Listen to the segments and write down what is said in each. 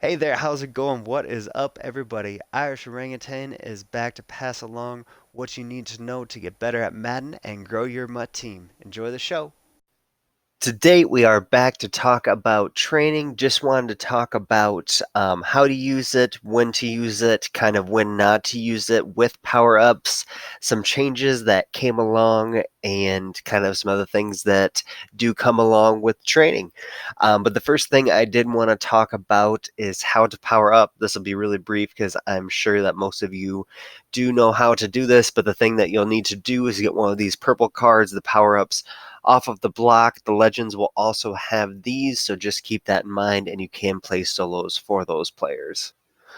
Hey there, how's it going? What is up, everybody? Irish Orangutan is back to pass along what you need to know to get better at Madden and grow your Mutt team. Enjoy the show. Today, we are back to talk about training. Just wanted to talk about how to use it, when to use it, kind of when not to use it with power ups, some changes that came along, and kind of some other things that do come along with training. But the first thing I did want to talk about is how to power up. This will be really brief because I'm sure that most of you do know how to do this, but the thing that you'll need to do is get one of these purple cards, the power ups off of the block. The legends will also have these, so just keep that in mind, and you can play solos for those players.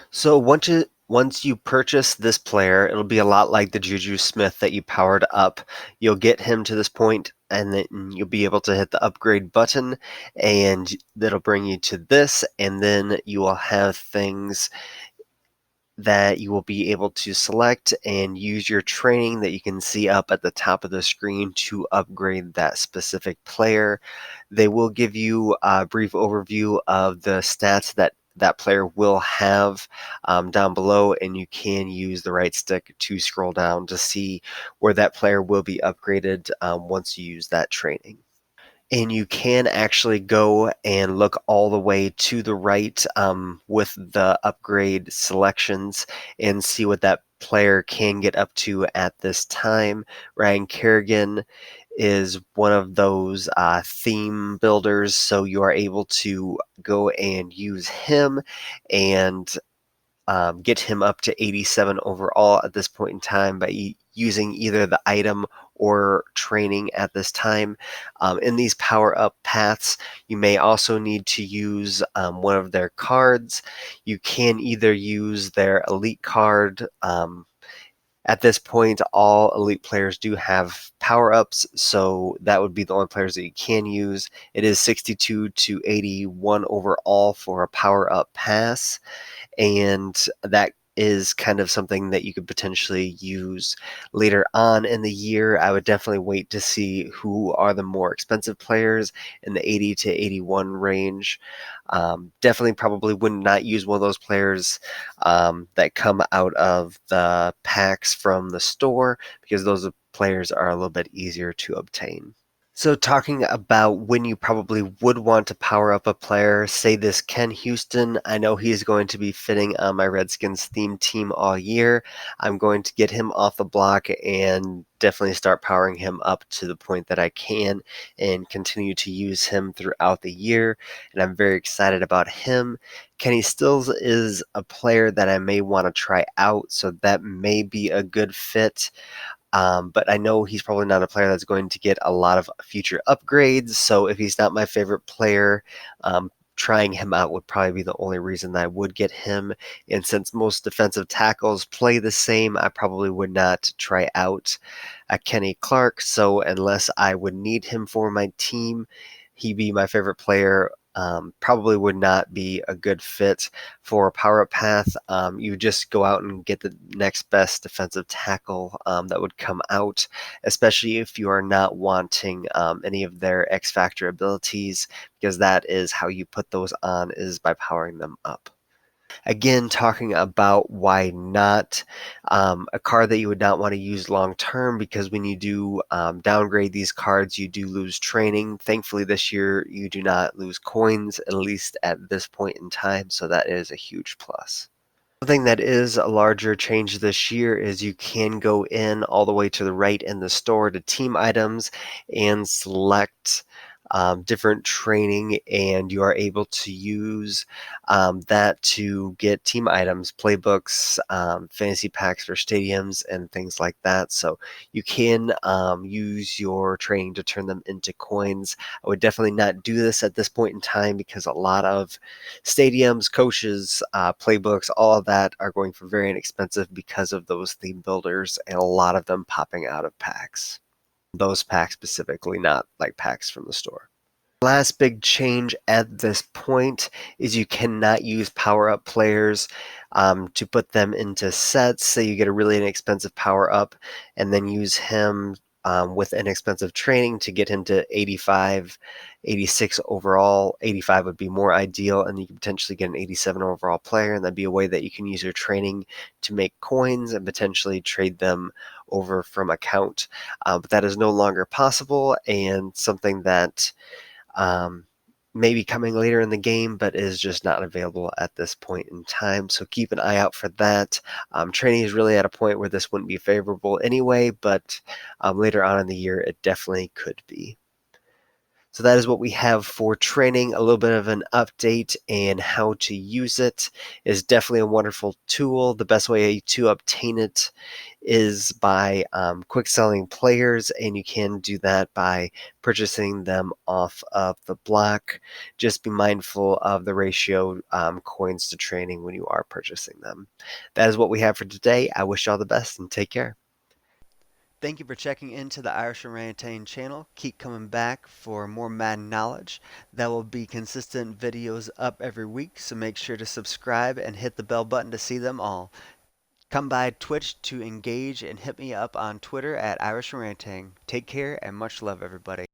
So once you purchase this player, it'll be a lot like the Juju Smith that you powered up. You'll get him to this point, and then you'll be able to hit the upgrade button, and that'll bring you to this, and then you will have things that you will be able to select and use your training that you can see up at the top of the screen to upgrade that specific player. They will give you a brief overview of the stats that that player will have down below, and you can use the right stick to scroll down to see where that player will be upgraded once you use that training. And you can actually go and look all the way to the right with the upgrade selections and see what that player can get up to at this time. Ryan Kerrigan is one of those theme builders, so you are able to go and use him and get him up to 87 overall at this point in time by using either the item or training at this time. In these power up paths, you may also need to use one of their cards. You can either use their elite card. At this point, all elite players do have power ups, so that would be the only players that you can use. It is 62 to 81 overall for a power up pass, and that is kind of something that you could potentially use later on in the year. I would definitely wait to see who are the more expensive players in the 80 to 81 range. Definitely probably would not use one of those players that come out of the packs from the store, because those players are a little bit easier to obtain. So, talking about when you probably would want to power up a player, say this Ken Houston. I know he's going to be fitting on my Redskins theme team all year. I'm going to get him off the block and definitely start powering him up to the point that I can and continue to use him throughout the year. And I'm very excited about him. Kenny Stills is a player that I may want to try out, so that may be a good fit. But I know he's probably not a player that's going to get a lot of future upgrades. So if he's not my favorite player, trying him out would probably be the only reason that I would get him. And since most defensive tackles play the same, I probably would not try out Kenny Clark. So unless I would need him for my team, he'd be my favorite player. Probably would not be a good fit for a power up path. You just go out and get the next best defensive tackle that would come out, especially if you are not wanting any of their X Factor abilities, because that is how you put those on, is by powering them up. Again, talking about why not a card that you would not want to use long term, because when you do downgrade these cards, you do lose training. Thankfully, this year you do not lose coins, at least at this point in time, so that is a huge plus. Something that is a larger change this year is you can go in all the way to the right in the store to team items and select different training, and you are able to use that to get team items, playbooks, fantasy packs for stadiums, and things like that. So you can use your training to turn them into coins. I would definitely not do this at this point in time, because a lot of stadiums, coaches, playbooks, all of that are going for very inexpensive because of those theme builders, and a lot of them popping out of packs. Those packs specifically, not like packs from the store. Last big change at this point is you cannot use power up players to put them into sets. Say you get a really inexpensive power up and then use him with inexpensive training to get into 85, 86 overall. 85 would be more ideal, and you could potentially get an 87 overall player, and that'd be a way that you can use your training to make coins and potentially trade them over from account. But that is no longer possible, and something that um, maybe coming later in the game, but is just not available at this point in time. So keep an eye out for that. Training is really at a point where this wouldn't be favorable anyway, but later on in the year, it definitely could be. So that is what we have for training, a little bit of an update and how to use it. It is definitely a wonderful tool. The best way to obtain it is by quick selling players, and you can do that by purchasing them off of the block. Just be mindful of the ratio coins to training when you are purchasing them. That is what we have for today. I wish you all the best and take care. Thank you for checking into the Irish Orangutan channel. Keep coming back for more Madden knowledge. There will be consistent videos up every week, so make sure to subscribe and hit the bell button to see them all. Come by Twitch to engage and hit me up on Twitter at Irish Orangutan. Take care and much love, everybody.